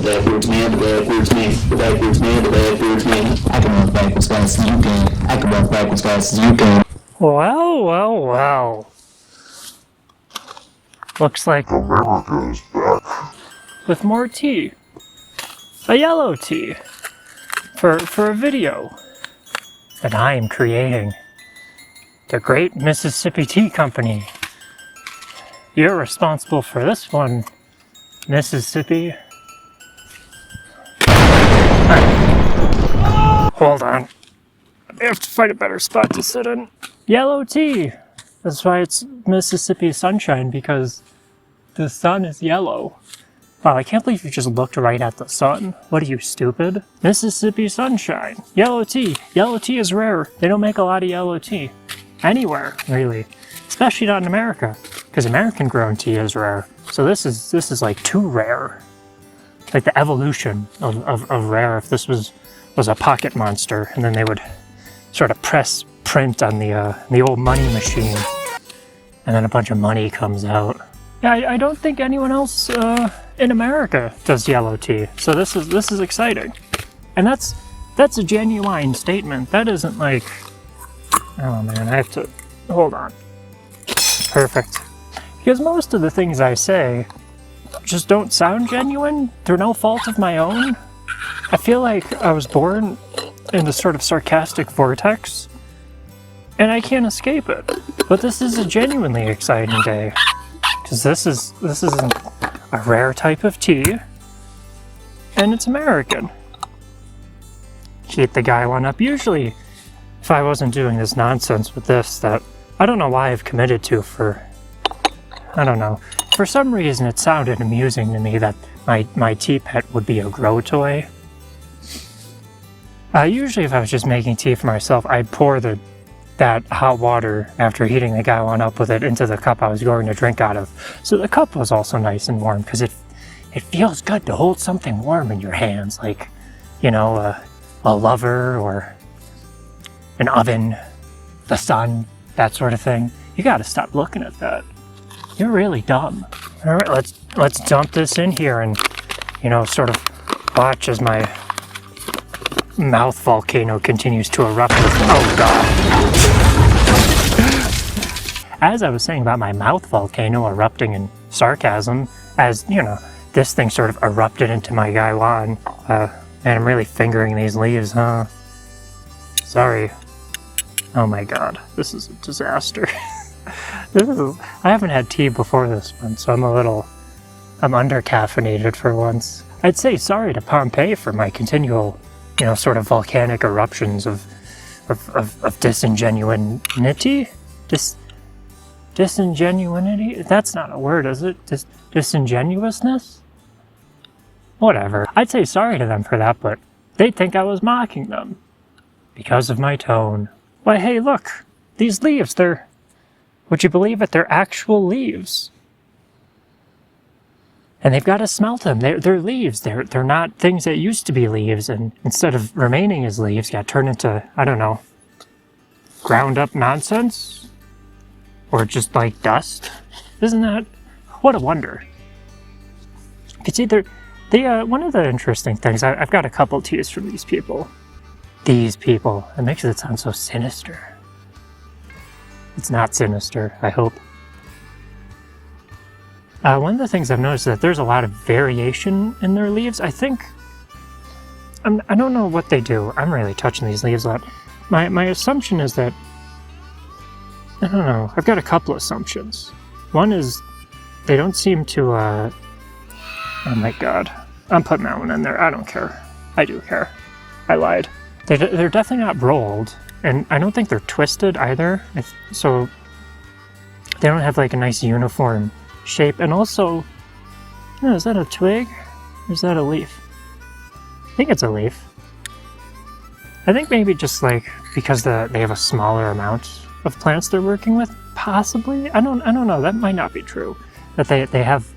backwards man, the backwards me, the backwards man, the backwards me. I can walk backwards fast as you can. I can walk backwards fast as you can. Well, well, well. Looks like America is back. with more tea. A yellow tea. For a video that I am creating. The Great Mississippi Tea Company. You're responsible for this one, Mississippi. Hold on. I have to find a better spot to sit in. Yellow tea. That's why it's Mississippi sunshine, because the sun is yellow. Wow, I can't believe you just looked right at the sun. What are you, stupid? Mississippi sunshine. Yellow tea. Yellow tea is rare. They don't make a lot of yellow tea. Anywhere, really. Especially not in America. Because American grown tea is rare. So this is like too rare. Like the evolution of rare. If this was a pocket monster, and then they would sort of press print on the old money machine. And then a bunch of money comes out. Yeah, I don't think anyone else in America does yellow tea, so this is exciting, and that's a genuine statement. That isn't like, oh man, I have to hold on. Perfect, because most of the things I say just don't sound genuine. They're no fault of my own. I feel like I was born in this sort of sarcastic vortex, and I can't escape it. But this is a genuinely exciting day. Because this is a rare type of tea, and it's American. Keep the guy one up. Usually, if I wasn't doing this nonsense with this that I don't know why I've committed to I don't know. For some reason it sounded amusing to me that my tea pet would be a grow toy. Usually if I was just making tea for myself, I'd pour that hot water after heating the guy one up with it into the cup I was going to drink out of. So the cup was also nice and warm, because it feels good to hold something warm in your hands, like, you know, a lover or an oven, the sun, that sort of thing. You gotta stop looking at that. You're really dumb. All right, let's dump this in here and, you know, sort of watch as my mouth volcano continues to erupt. Oh god. As I was saying about my mouth volcano erupting in sarcasm, as, you know, this thing sort of erupted into my gaiwan. Man, I'm really fingering these leaves, huh? Sorry. Oh my god, this is a disaster. I haven't had tea before this one, so I'm under-caffeinated for once. I'd say sorry to Pompeii for my continual, you know, sort of volcanic eruptions of disingenuinity? Disingenuinity? That's not a word, is it? Disingenuousness? Whatever. I'd say sorry to them for that, but they'd think I was mocking them. Because of my tone. Why, hey, look! These leaves, would you believe it? They're actual leaves. And they've got to smelt them. They're leaves. They're not things that used to be leaves, and instead of remaining as leaves, got turned into, I don't know, ground up nonsense? Or just like dust? Isn't that... What a wonder. You can see one of the interesting things, I've got a couple teas from these people. These people. It makes it sound so sinister. It's not sinister, I hope. One of the things I've noticed is that there's a lot of variation in their leaves. I think... I don't know what they do. I'm really touching these leaves a lot. My assumption is that... I don't know. I've got a couple assumptions. One is they don't seem to... Oh my god. I'm putting that one in there. I don't care. I do care. I lied. They're definitely not rolled. And I don't think they're twisted either. So they don't have like a nice uniform shape. And also, is that a twig? Or is that a leaf? I think it's a leaf. I think maybe just like because they have a smaller amount of plants they're working with, possibly. I don't know. That might not be true. That they have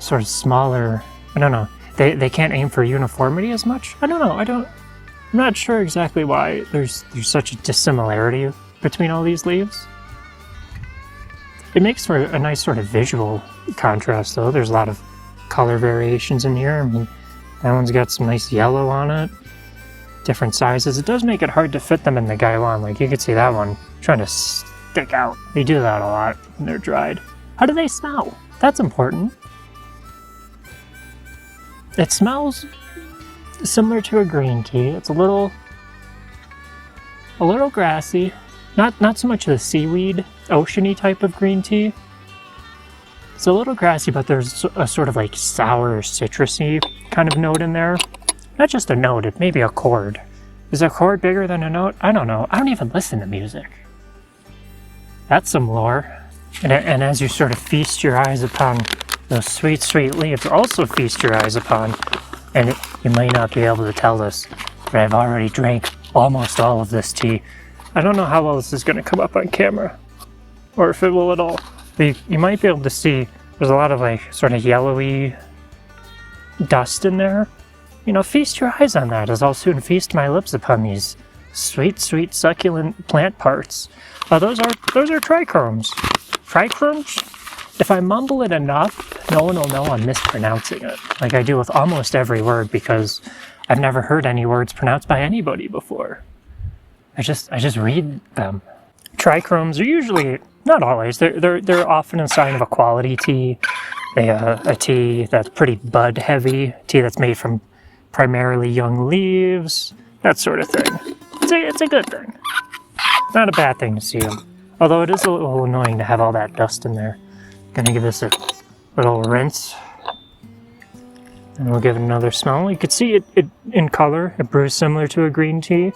sort of smaller. I don't know. They can't aim for uniformity as much. I don't know. I'm not sure exactly why there's such a dissimilarity between all these leaves. It makes for a nice sort of visual contrast, though. There's a lot of color variations in here. I mean, That one's got some nice yellow on it. Different sizes. It does make it hard to fit them in the Gaiwan. Like, you can see that one trying to stick out. They do that a lot when they're dried. How do they smell? That's important. It smells similar to a green tea. It's a little grassy. Not so much the seaweed, oceany type of green tea. It's a little grassy, but there's a sort of like sour, citrusy kind of note in there. Not just a note, it may be a chord. Is a chord bigger than a note? I don't know. I don't even listen to music. That's some lore. And as you sort of feast your eyes upon those sweet, sweet leaves, also feast your eyes upon, and you might not be able to tell this, but I've already drank almost all of this tea. I don't know how well this is going to come up on camera, or if it will at all. But you might be able to see there's a lot of like sort of yellowy dust in there. You know, feast your eyes on that, as I'll soon feast my lips upon these sweet, sweet, succulent plant parts. Those are trichromes. Trichromes? If I mumble it enough, no one will know I'm mispronouncing it, like I do with almost every word, because I've never heard any words pronounced by anybody before. I just read them. Trichromes are usually, not always, they're often a sign of a quality tea. A tea that's pretty bud heavy, tea that's made from primarily young leaves, that sort of thing. It's a good thing. Not a bad thing to see them. Although it is a little annoying to have all that dust in there. Gonna give this a little rinse. And we'll give it another smell. You can see it in color. It brews similar to a green tea.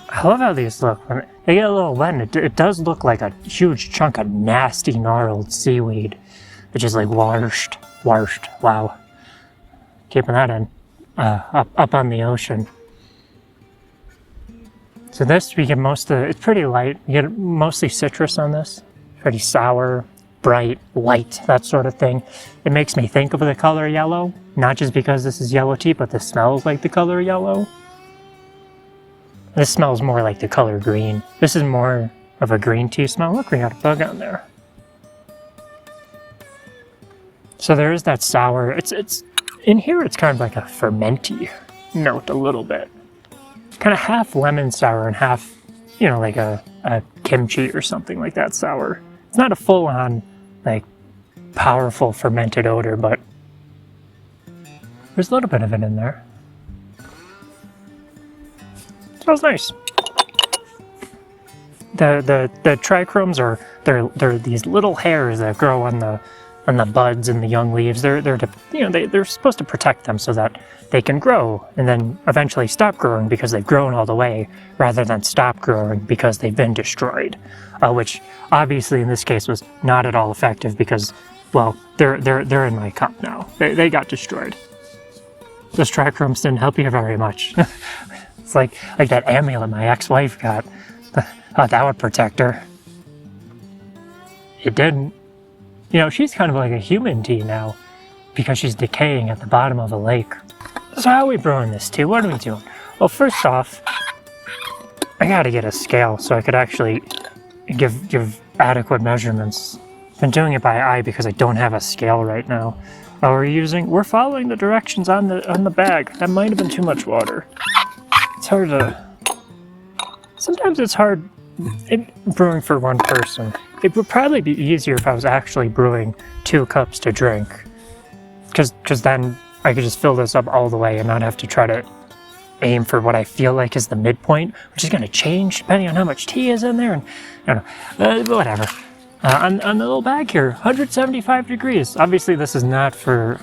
I love how these look. When they get a little wet, and it does look like a huge chunk of nasty, gnarled seaweed. It's just like washed. Wow. Keeping that in. Up on the ocean. So this, we get it's pretty light. You get mostly citrus on this. Pretty sour, bright, light, that sort of thing. It makes me think of the color yellow. Not just because this is yellow tea, but this smells like the color yellow. This smells more like the color green. This is more of a green tea smell. Look, we got a bug on there. So there is that sour, it's in here it's kind of like a fermenty note a little bit. Kind of half lemon sour and half, you know, like a kimchi or something like that sour. It's not a full-on, like, powerful fermented odor, but there's a little bit of it in there. Smells nice. The trichromes are they're these little hairs that grow on the buds and the young leaves. They're supposed to protect them so that they can grow and then eventually stop growing because they've grown all the way, rather than stop growing because they've been destroyed. Which obviously in this case was not at all effective because, well, they're in my cup now. They got destroyed. Those trichromes didn't help you very much. It's like that amulet my ex-wife got. Thought that would protect her. It didn't. You know, she's kind of like a human tea now because she's decaying at the bottom of a lake. So how are we brewing this tea? What are we doing? Well, first off, I gotta get a scale so I could actually give adequate measurements. Been doing it by eye because I don't have a scale right now. We're following the directions on the bag. That might have been too much water. It's hard to... Sometimes it's hard brewing for one person. It would probably be easier if I was actually brewing 2 cups to drink. Because then I could just fill this up all the way and not have to try to aim for what I feel like is the midpoint, which is going to change depending on how much tea is in there. And I don't know, whatever. On the little bag here, 175 degrees. Obviously, this is not for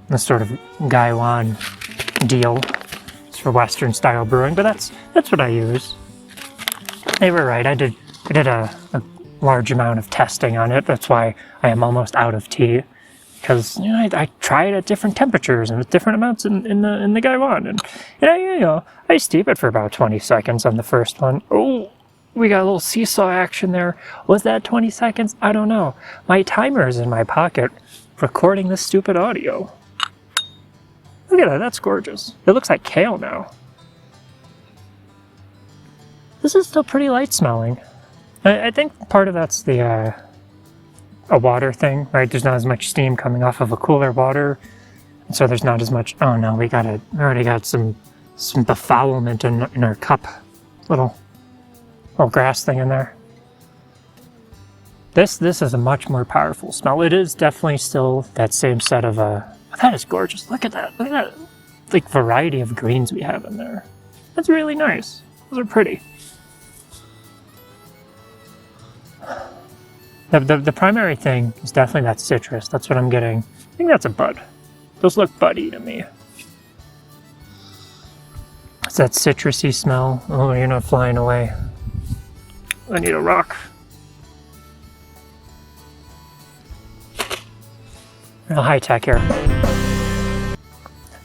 this sort of Gaiwan deal. It's for Western style brewing, but that's what I use. They were right. I did a large amount of testing on it. That's why I am almost out of tea. Because, you know, I try it at different temperatures and with different amounts in the Gaiwan. And I steep it for about 20 seconds on the first one. Oh, we got a little seesaw action there. Was that 20 seconds? I don't know. My timer is in my pocket recording this stupid audio. Look at that, that's gorgeous. It looks like kale now. This is still pretty light smelling. I think part of that's the a water thing, right? There's not as much steam coming off of a cooler water, so there's not as much. Oh no, we already got some befoulment in our cup. Little grass thing in there. This is a much more powerful smell. It is definitely still that same set of that is gorgeous. Look at that. Look at that, like, variety of greens we have in there. That's really nice. Those are pretty. The primary thing is definitely that citrus. That's what I'm getting. I think that's a bud. Those look buddy to me. It's that citrusy smell. Oh, you're not flying away. I need a rock. Real high tech here.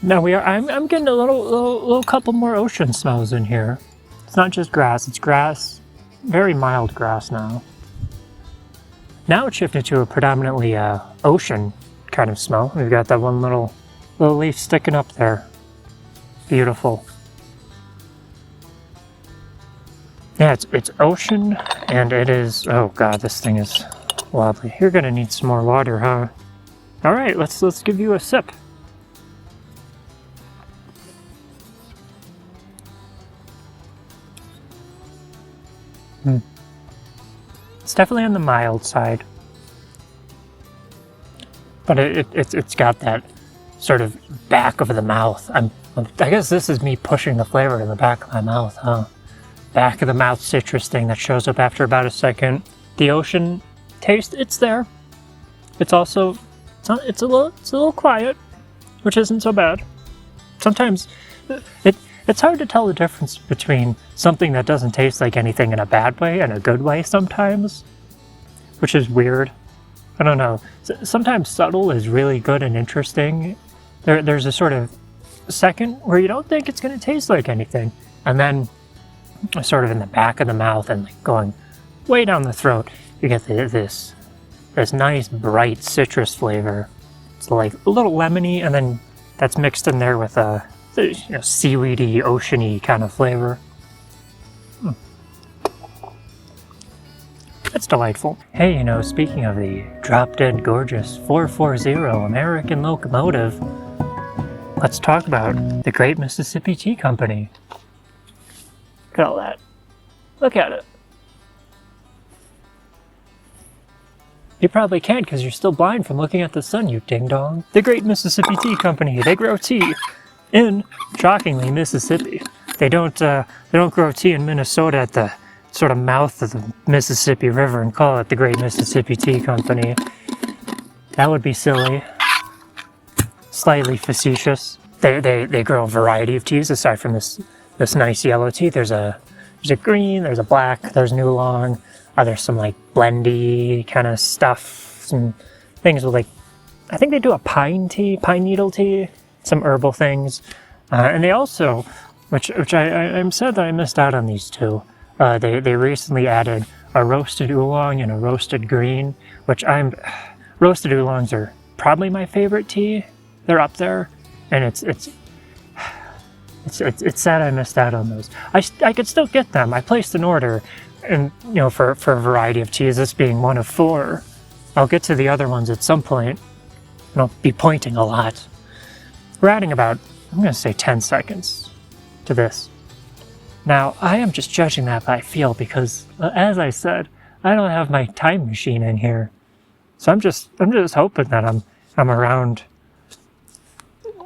Now I'm getting a little couple more ocean smells in here. It's not just grass. It's grass, very mild grass now. Now it's shifted to a predominantly ocean kind of smell. We've got that one little leaf sticking up there. Beautiful. Yeah, it's ocean, and it is. Oh god, this thing is wobbly. You're gonna need some more water, huh? All right, let's give you a sip. It's definitely on the mild side, but it's got that sort of back of the mouth. I guess this is me pushing the flavor in the back of my mouth, huh? Back of the mouth citrus thing that shows up after about a second. The ocean taste, it's there. It's also it's a little quiet, which isn't so bad. Sometimes it's hard to tell the difference between something that doesn't taste like anything in a bad way and a good way sometimes, which is weird. I don't know. Sometimes subtle is really good and interesting. There's a sort of second where you don't think it's going to taste like anything, and then sort of in the back of the mouth and like going way down the throat, you get this nice bright citrus flavor. It's like a little lemony, and then that's mixed in there with a seaweedy, oceany kind of flavor. It's delightful. Hey, speaking of the drop-dead gorgeous 440 American locomotive, let's talk about the Great Mississippi Tea Company. Look at all that. Look at it. You probably can't because you're still blind from looking at the sun, you ding-dong. The Great Mississippi Tea Company, they grow tea in, shockingly, Mississippi. They don't grow tea in Minnesota at the sort of mouth of the Mississippi River and call it the Great Mississippi Tea Company. That would be silly. Slightly facetious. They grow a variety of teas aside from this nice yellow tea. There's a green, there's a black, there's new oolong. There's some like blendy kind of stuff, some things with I think they do a pine needle tea, some herbal things, and they also, which I'm sad that I missed out on these two. They recently added a roasted oolong and a roasted green, which roasted oolongs are probably my favorite tea. They're up there, and it's sad I missed out on those. I could still get them. I placed an order, and for a variety of teas, this being one of 4. I'll get to the other ones at some point, and I'll be pointing a lot. We're adding about, I'm going to say 10 seconds to this. Now, I am just judging that by feel because, as I said, I don't have my time machine in here. So I'm just hoping that I'm around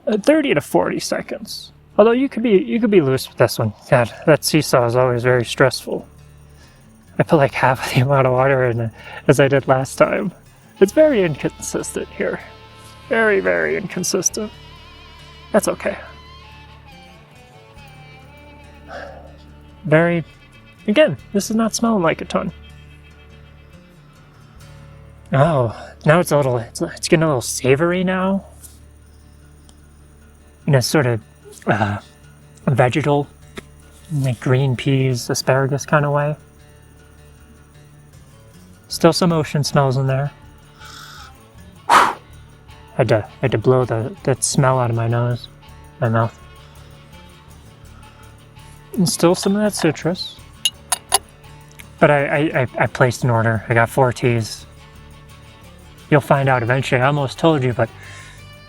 30 to 40 seconds. Although you could be loose with this one. God, that seesaw is always very stressful. I put like half the amount of water in it as I did last time. It's very inconsistent here. Very, very inconsistent. That's okay. Again, this is not smelling like a ton. Oh, now it's getting a little savory now. In a sort of vegetal, like green peas, asparagus kind of way. Still some ocean smells in there. Had to blow that smell out of my mouth. And still some of that citrus. But I placed an order. I got 4 teas. You'll find out eventually. I almost told you, but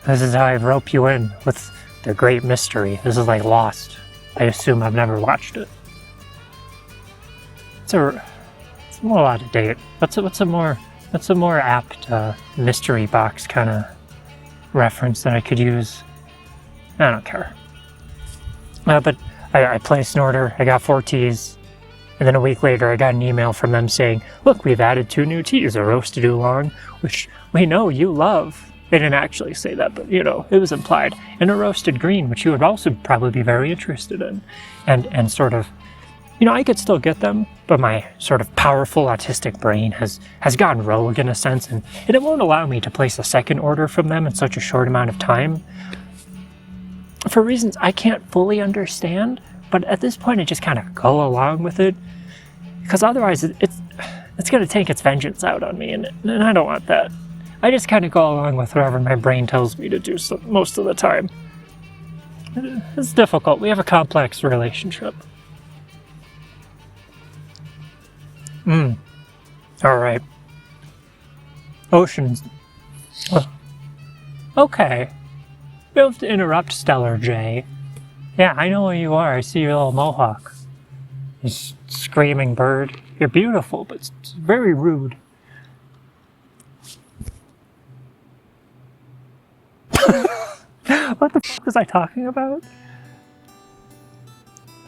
this is how I rope you in with the great mystery. This is like Lost. I assume I've never watched it. It's a little out of date. What's a more apt mystery box kind of reference that I could use? I don't care. But I placed an order. I got 4 teas. And then a week later, I got an email from them saying, look, we've added 2 new teas, a roasted oolong, which we know you love. They didn't actually say that, but, you know, it was implied. And a roasted green, which you would also probably be very interested in. And sort of, you know, I could still get them, but my sort of powerful autistic brain has gone rogue in a sense, and it won't allow me to place a second order from them in such a short amount of time. For reasons I can't fully understand, but at this point I just kind of go along with it, because otherwise it's going to take its vengeance out on me, and I don't want that. I just kind of go along with whatever my brain tells me to do most of the time. It's difficult. We have a complex relationship. Alright. Oceans. Okay. You don't have to interrupt, Stellar J. Yeah, I know who you are. I see your little mohawk. You screaming bird. You're beautiful, but it's very rude. What the f*** was I talking about?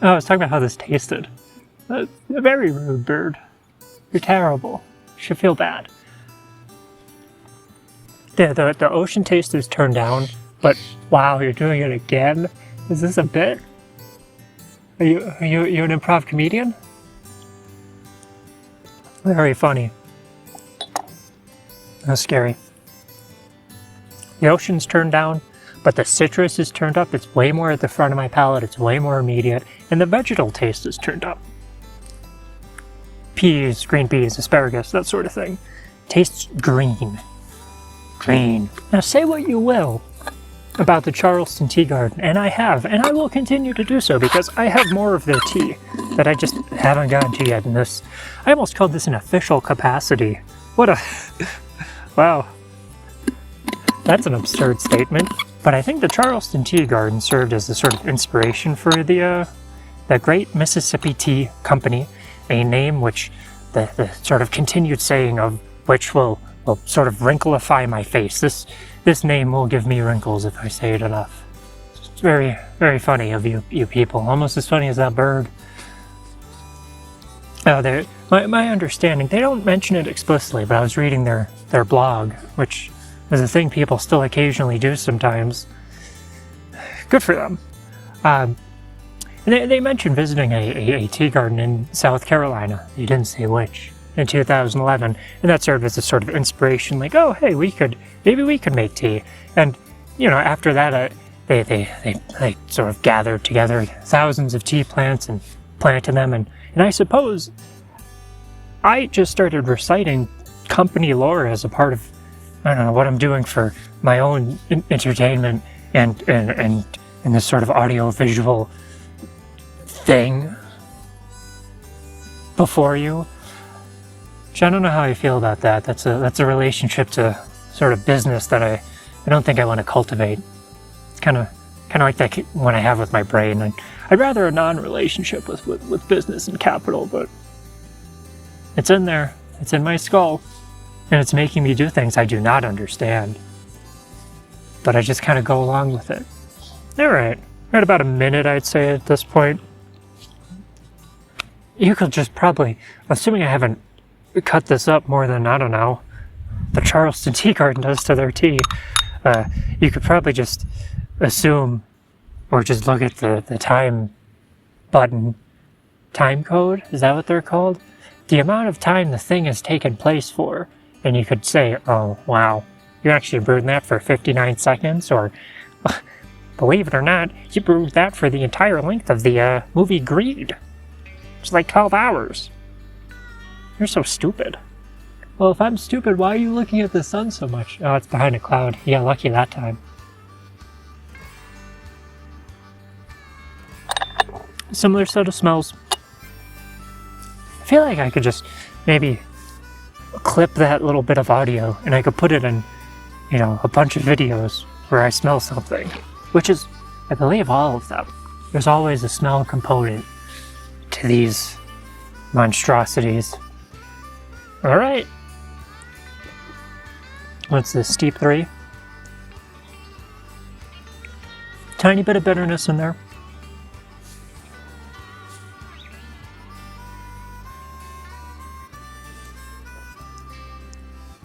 Oh, I was talking about how this tasted. A very rude bird. You're terrible. You should feel bad. Yeah, the ocean taste is turned down, but wow, you're doing it again? Is this a bit? Are you an improv comedian? Very funny. That's scary. The ocean's turned down, but the citrus is turned up. It's way more at the front of my palate. It's way more immediate. And the vegetal taste is turned up. Peas, green peas, asparagus, that sort of thing. Tastes green. Green. Now say what you will about the Charleston Tea Garden, and I have, and I will continue to do so because I have more of their tea that I just haven't gotten to yet in this. I almost called this an official capacity. What a... Wow. That's an absurd statement. But I think the Charleston Tea Garden served as a sort of inspiration for the Great Mississippi Tea Company, a name which the sort of continued saying of which will sort of wrinkleify my face. This name will give me wrinkles if I say it enough. It's very, very funny of you people. Almost as funny as that bird. My understanding, they don't mention it explicitly, but I was reading their blog, which is a thing people still occasionally do sometimes. Good for them. And they mentioned visiting a tea garden in South Carolina. They didn't say which. In 2011, and that served as a sort of inspiration, like, oh, hey, maybe we could make tea. And, you know, after that, they sort of gathered together thousands of tea plants and planted them, and I suppose I just started reciting company lore as a part of, I don't know, what I'm doing for my own entertainment and this sort of audio-visual thing before you. I don't know how I feel about that. That's a relationship to sort of business that I don't think I want to cultivate. It's kind of like that one I have with my brain. And I'd rather a non-relationship with business and capital, but it's in there. It's in my skull, and it's making me do things I do not understand. But I just kind of go along with it. All right, we're at about a minute, I'd say, at this point. You could just probably, assuming I haven't cut this up more than, I don't know, the Charleston Tea Garden does to their tea, you could probably just assume, or just look at the time button, time code, is that what they're called? The amount of time the thing has taken place for, and you could say, oh, wow, you actually brewed that for 59 seconds, or, believe it or not, you brewed that for the entire length of the movie Greed. It's like 12 hours. You're so stupid. Well, if I'm stupid, why are you looking at the sun so much? Oh, it's behind a cloud. Yeah, lucky that time. Similar set of smells. I feel like I could just maybe clip that little bit of audio and I could put it in, you know, a bunch of videos where I smell something, which is, I believe, all of them. There's always a smell component to these monstrosities. Alright. What's this, steep 3? Tiny bit of bitterness in there.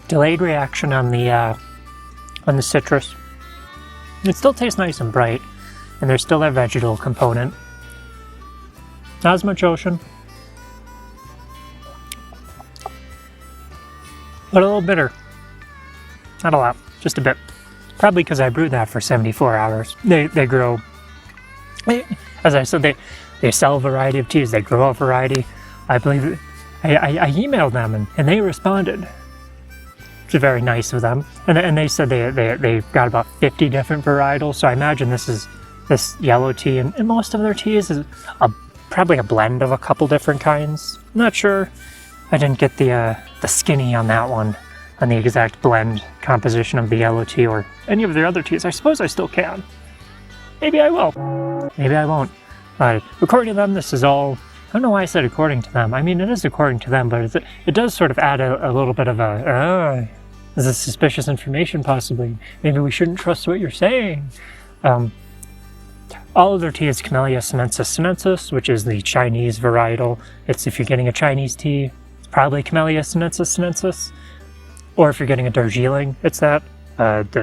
Delayed reaction on the citrus. It still tastes nice and bright, and there's still that vegetal component. Not as much ocean, but a little bitter. Not a lot, just a bit. Probably because I brewed that for 74 hours. They grow, as I said, they sell a variety of teas. They grow a variety. I believe I emailed them and they responded. Which is very nice of them. And they said they've got about 50 different varietals. So I imagine this yellow tea and most of their teas is probably a blend of a couple different kinds. I'm not sure. I didn't get the skinny on that one, on the exact blend composition of the yellow tea or any of their other teas. I suppose I still can. Maybe I will. Maybe I won't. According to them, this is all... I don't know why I said according to them. I mean, it is according to them, but it does sort of add a little bit of a... is this suspicious information, possibly? Maybe we shouldn't trust what you're saying. All of their tea is Camellia sinensis, which is the Chinese varietal. It's, if you're getting a Chinese tea, it's probably Camellia sinensis. Or if you're getting a Darjeeling, it's that. Assams,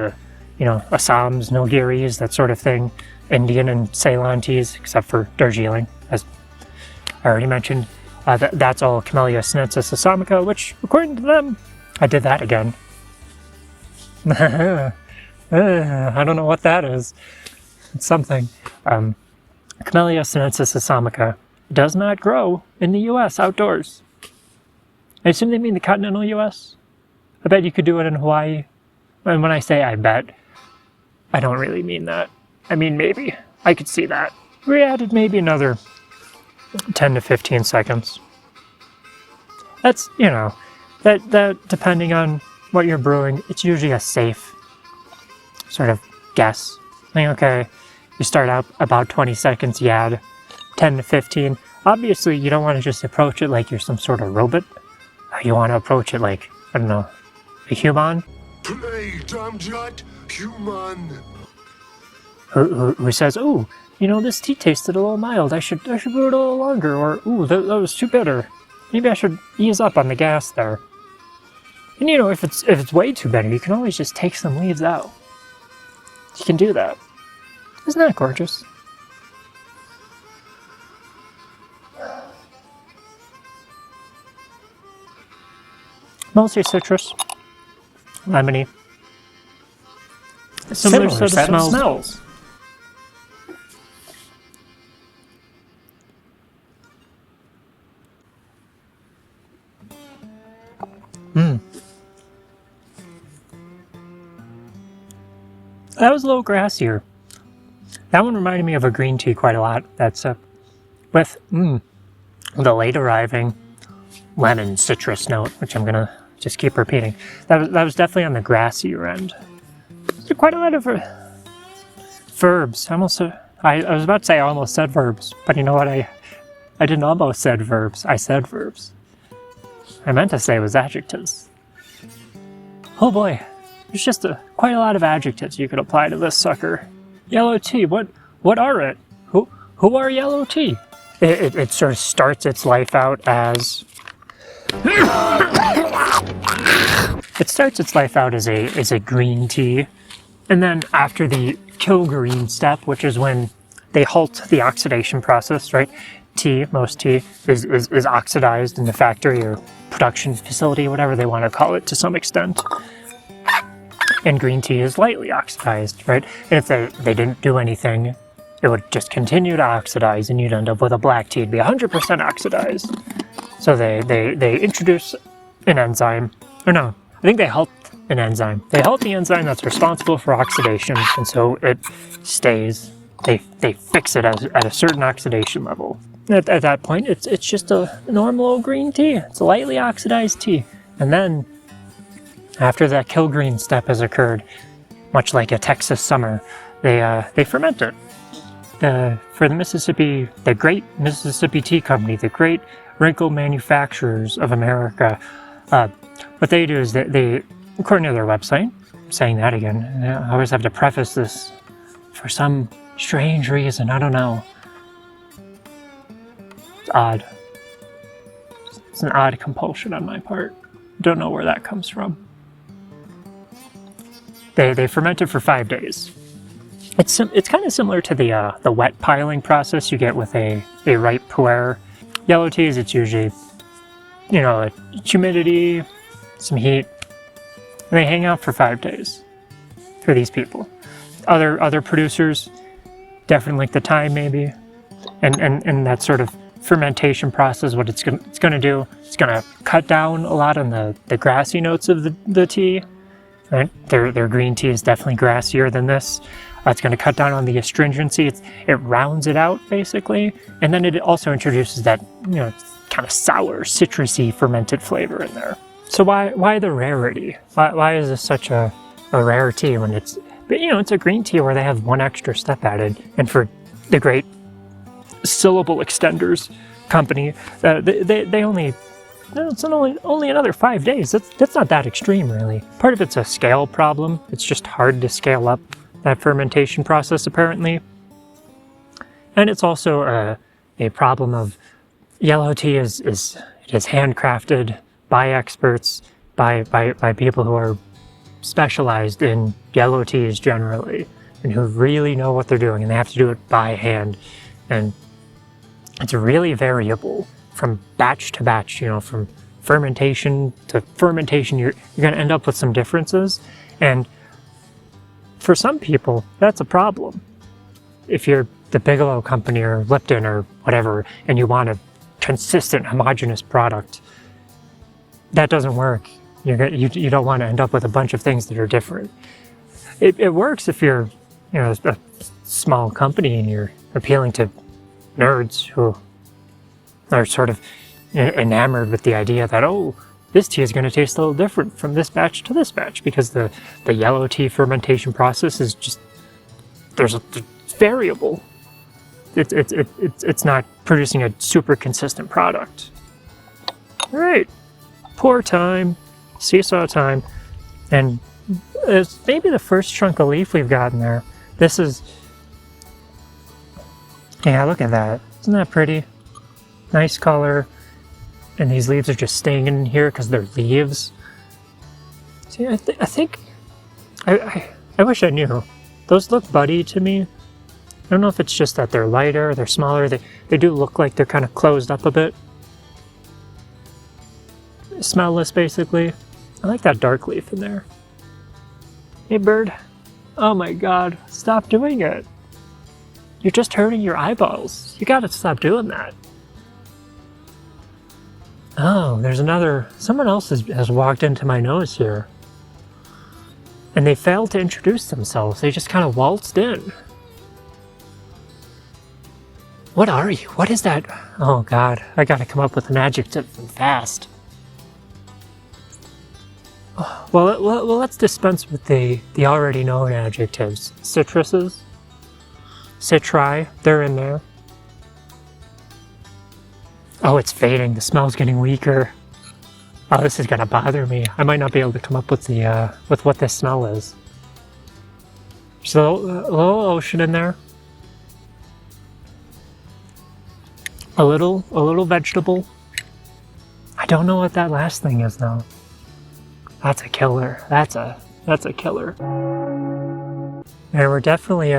Nilgiris, that sort of thing. Indian and Ceylon teas, except for Darjeeling, as I already mentioned. That's all Camellia sinensis assamica, which, according to them, I did that again. I don't know what that is. It's something. Camellia sinensis assamica does not grow in the U.S. outdoors. I assume they mean the continental U.S.? I bet you could do it in Hawaii. And when I say I bet, I don't really mean that. I mean maybe. I could see that. We added maybe another 10 to 15 seconds. That's, that depending on what you're brewing, it's usually a safe sort of guess. Like, okay, you start out about 20 seconds, you add 10 to 15. Obviously, you don't want to just approach it like you're some sort of robot. You want to approach it like, I don't know, a human? Play, damn jut, human. Who says, ooh, this tea tasted a little mild. I should brew it a little longer. Or, ooh, that was too bitter. Maybe I should ease up on the gas there. And if it's way too bitter, you can always just take some leaves out. You can do that. Isn't that gorgeous? Mostly citrus, lemony. Similar set of smells. That was a little grassier. That one reminded me of a green tea quite a lot. That's with the late arriving lemon citrus note, which I'm gonna just keep repeating. That was definitely on the grassier end. There's quite a lot of verbs. I was about to say I almost said verbs, but you know what? I didn't almost said verbs. I said verbs. I meant to say it was adjectives. Oh boy, there's just quite a lot of adjectives you could apply to this sucker. Yellow tea. What are it? Who are yellow tea? It sort of starts its life out as. It starts its life out as a green tea, and then after the kill green step, which is when they halt the oxidation process, right? Most tea is oxidized in the factory or production facility, whatever they want to call it to some extent. And green tea is lightly oxidized, right? And if they didn't do anything, it would just continue to oxidize and you'd end up with a black tea. It'd be 100% oxidized. So they introduce an enzyme, or no, I think they halt an enzyme. They halt the enzyme that's responsible for oxidation, and so it stays. They fix it at a certain oxidation level. At that point, it's just a normal old green tea. It's a lightly oxidized tea. And then, after that kill-green step has occurred, much like a Texas summer, they ferment it. For the Great Mississippi Tea Company, the great wrinkle manufacturers of America, what they do is they, according to their website, I'm saying that again, I always have to preface this for some strange reason, I don't know. It's odd. It's an odd compulsion on my part. Don't know where that comes from. They ferment it for 5 days. It's kind of similar to the wet piling process you get with a ripe pu'er. Yellow teas, it's usually, humidity, some heat, and they hang out for 5 days for these people. Other producers definitely like the time maybe, and that sort of fermentation process. What it's going to do, it's going to cut down a lot on the grassy notes of the tea. Right? Their green tea is definitely grassier than this. It's going to cut down on the astringency. It rounds it out basically, and then it also introduces that kind of sour, citrusy, fermented flavor in there. So why the rarity? Why is this such a rare tea when it's a green tea where they have one extra step added? And for the Great Syllable Extenders Company, they only. No, it's only another 5 days. That's not that extreme, really. Part of it's a scale problem. It's just hard to scale up that fermentation process, apparently. And it's also a problem of yellow tea is handcrafted by experts, by people who are specialized in yellow teas generally, and who really know what they're doing, and they have to do it by hand. And it's really variable from batch to batch, from fermentation to fermentation. You're going to end up with some differences, and for some people, that's a problem. If you're the Bigelow Company or Lipton or whatever, and you want a consistent, homogeneous product, that doesn't work. You don't want to end up with a bunch of things that are different. It works if you're a small company and you're appealing to nerds who are sort of enamored with the idea that, this tea is going to taste a little different from this batch to this batch, because the yellow tea fermentation process is just, it's variable. It's not producing a super consistent product. All right, pour time, seesaw time, and it's maybe the first chunk of leaf we've gotten there. This is, yeah, look at that. Isn't that pretty? Nice color. And these leaves are just staying in here because they're leaves. See, I think, I wish I knew. Those look buddy to me. I don't know if it's just that they're lighter, they're smaller. They do look like they're kind of closed up a bit. Smellless, basically. I like that dark leaf in there. Hey, bird. Oh my god, stop doing it. You're just hurting your eyeballs. You gotta stop doing that. Oh, there's someone else has walked into my nose here. And they failed to introduce themselves. They just kind of waltzed in. What are you? What is that? Oh god, I gotta come up with an adjective fast. Well, let's dispense with the already known adjectives. Citruses. Citri, they're in there. Oh, it's fading. The smell's getting weaker. Oh, this is gonna bother me. I might not be able to come up with with what this smell is. There's a little ocean in there. A little vegetable. I don't know what that last thing is though. That's a killer. That's a killer. And we're definitely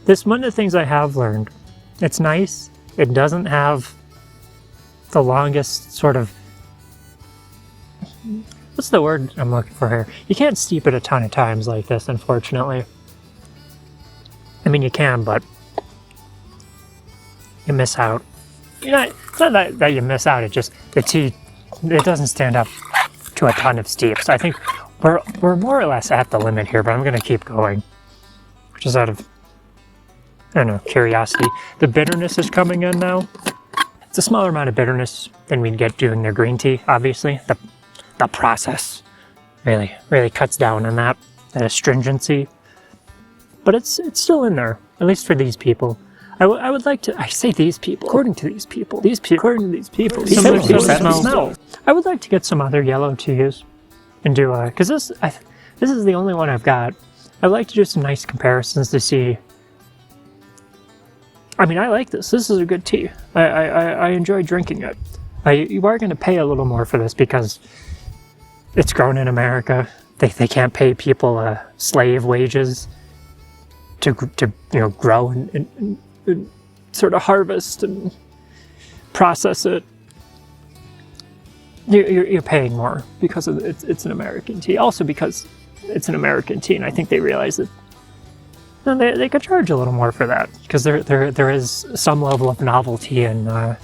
this one of the things I have learned. It's nice. It doesn't have the longest sort of, what's the word I'm looking for here? You can't steep it a ton of times like this, unfortunately. I mean, you can, but you miss out. It's not that you miss out, it just, the tea, it doesn't stand up to a ton of steeps. I think we're more or less at the limit here, but I'm gonna keep going. Just out of, I don't know, curiosity. The bitterness is coming in now. It's a smaller amount of bitterness than we'd get doing their green tea, obviously. the process really cuts down on that astringency. But it's still in there, at least for these people. I would like to, I say these people, according to these people, according to these people, smell. I would like to get some other yellow teas and do, because this is the only one I've got. I'd like to do some nice comparisons to see. I mean, I like this. This is a good tea. I enjoy drinking it. You are going to pay a little more for this because it's grown in America. They can't pay people slave wages to grow and sort of harvest and process it. You're paying more because it's an American tea. Also because it's an American tea, and I think they realize that they could charge a little more for that because there is some level of novelty in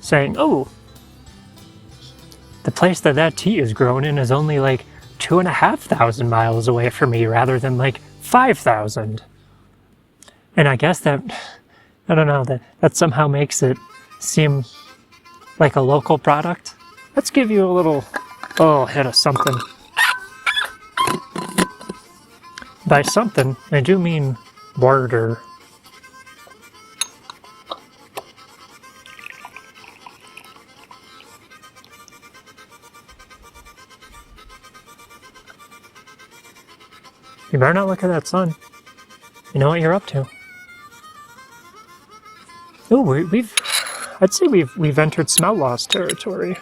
saying, oh, the place that tea is grown in is only like 2,500 miles away from me rather than like 5,000. And I guess that, I don't know, that somehow makes it seem like a local product. Let's give you a little, hit of something. By something, I do mean border. You better not look at that sun. You know what you're up to. Oh, I'd say we've entered smell loss territory.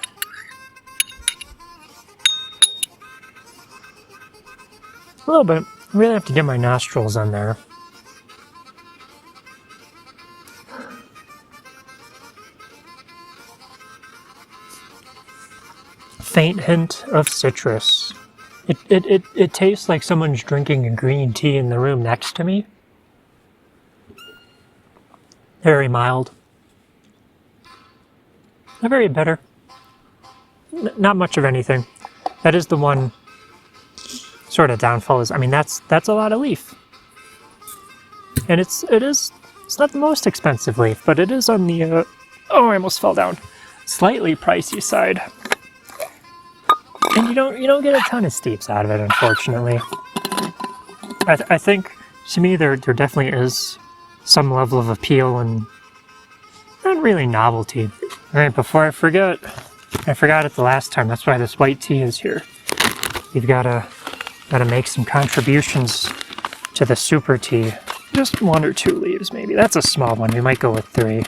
A little bit. I really have to get my nostrils on there. Faint hint of citrus. It tastes like someone's drinking a green tea in the room next to me. Very mild. Not very bitter. Not much of anything. That is the one sort of downfall is, I mean, that's a lot of leaf. And it's not the most expensive leaf, but it is on the, I almost fell down. Slightly pricey side. And you don't get a ton of steeps out of it, unfortunately. I think, to me, there definitely is some level of appeal and not really novelty. Alright, before I forgot it the last time, that's why this white tea is here. You've gotta make some contributions to the super tea. Just 1 or 2 leaves, maybe. That's a small one. We might go with 3.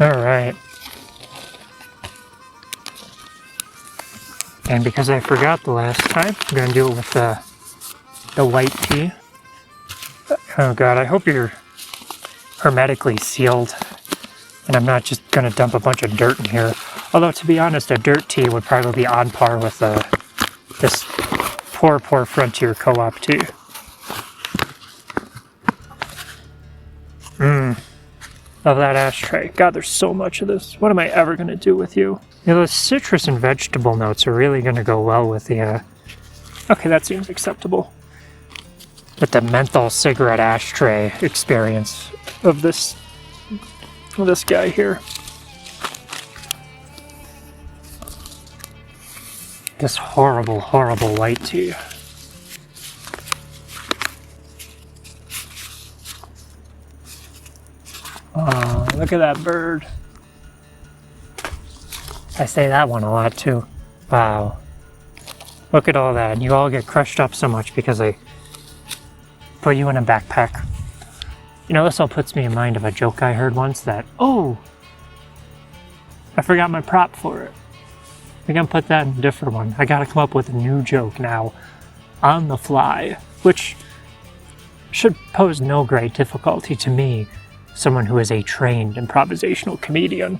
Alright. And because I forgot the last time, I'm gonna do it with the white tea. Oh god, I hope you're hermetically sealed and I'm not just gonna dump a bunch of dirt in here. Although, to be honest, a dirt tea would probably be on par with this poor Frontier Co-op tea. Of that ashtray. God, there's so much of this. What am I ever gonna do with you? You know, those citrus and vegetable notes are really gonna go well with the, okay, that seems acceptable. With the menthol cigarette ashtray experience of this guy here. This horrible, horrible white tea. Oh, look at that bird. I say that one a lot too. Wow. Look at all that. And you all get crushed up so much because I put you in a backpack. You know, this all puts me in mind of a joke I heard once that, oh, I forgot my prop for it. I can put that in a different one. I gotta come up with a new joke now on the fly, which should pose no great difficulty to me, someone who is a trained improvisational comedian,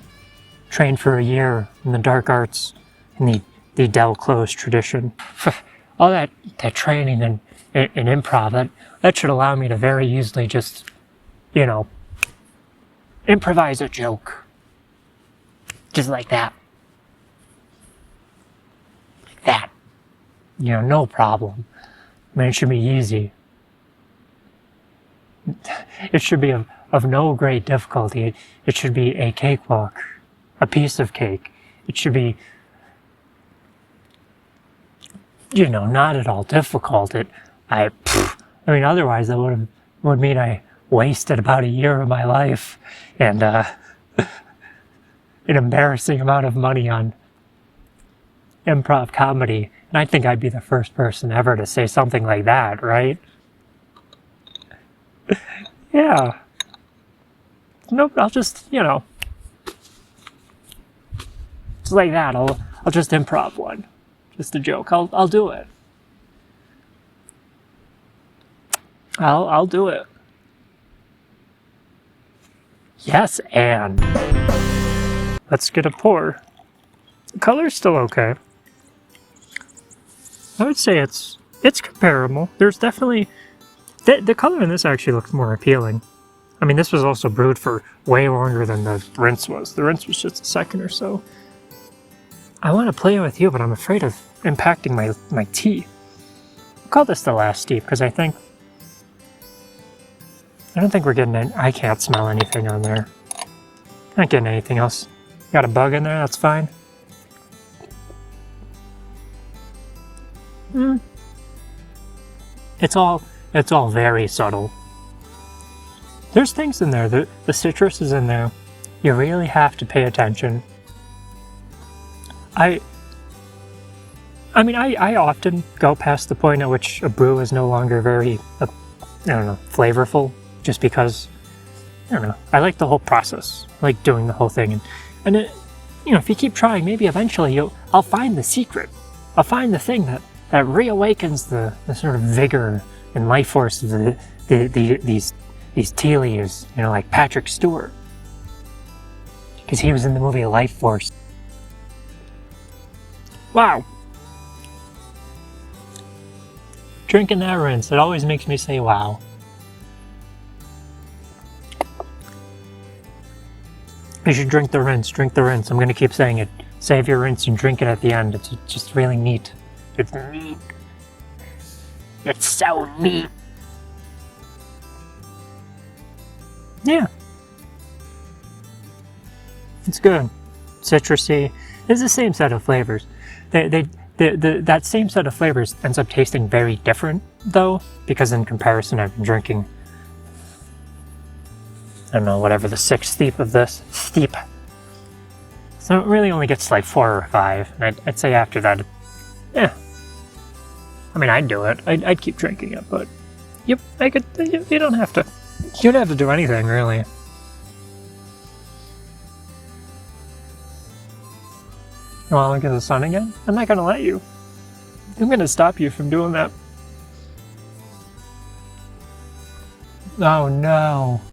trained for a year in the dark arts, in the Del Close tradition. All that training in improv, that should allow me to very easily just, improvise a joke. Just like that. Like that. No problem. I mean, it should be easy. It should be of no great difficulty. It should be a cakewalk. A piece of cake. It should be you know, not at all difficult. I mean, otherwise that would mean I wasted about a year of my life and an embarrassing amount of money on improv comedy. And I think I'd be the first person ever to say something like that, right? Yeah. Nope, I'll just, you know, just like that. I'll just improv one. Just a joke. I'll do it. I'll do it. Yes, and let's get a pour. The color's still okay. I would say it's comparable. There's definitely the color in this actually looks more appealing. I mean, this was also brewed for way longer than the rinse was. The rinse was just a second or so. I want to play with you, but I'm afraid of impacting my tea. I'll call this the last steep because I don't think we're getting any, I can't smell anything on there. Not getting anything else. Got a bug in there, that's fine. It's all very subtle. There's things in there, the citrus is in there. You really have to pay attention. I mean, I often go past the point at which a brew is no longer very, I don't know, flavorful, just because, I don't know, I like the whole process. I like doing the whole thing, and it, you know, if you keep trying, maybe eventually I'll find the secret. I'll find the thing that reawakens the sort of vigor and life force of these tea leaves, you know, like Patrick Stewart. Because he was in the movie Life Force. Wow. Drinking that rinse, it always makes me say wow. You should drink the rinse, drink the rinse. I'm gonna keep saying it. Save your rinse and drink it at the end. It's just really neat. It's neat. It's so neat. Yeah. It's good. Citrusy. It's the same set of flavors. That same set of flavors ends up tasting very different, though, because in comparison I've been drinking, I don't know, whatever the sixth steep of this. Steep. So it really only gets like 4 or 5. And I'd say after that, yeah. I mean, I'd do it. I'd keep drinking it, but yep, I could. You don't have to. You don't have to do anything, really. You want to look at the sun again? I'm not going to let you. I'm going to stop you from doing that. Oh no.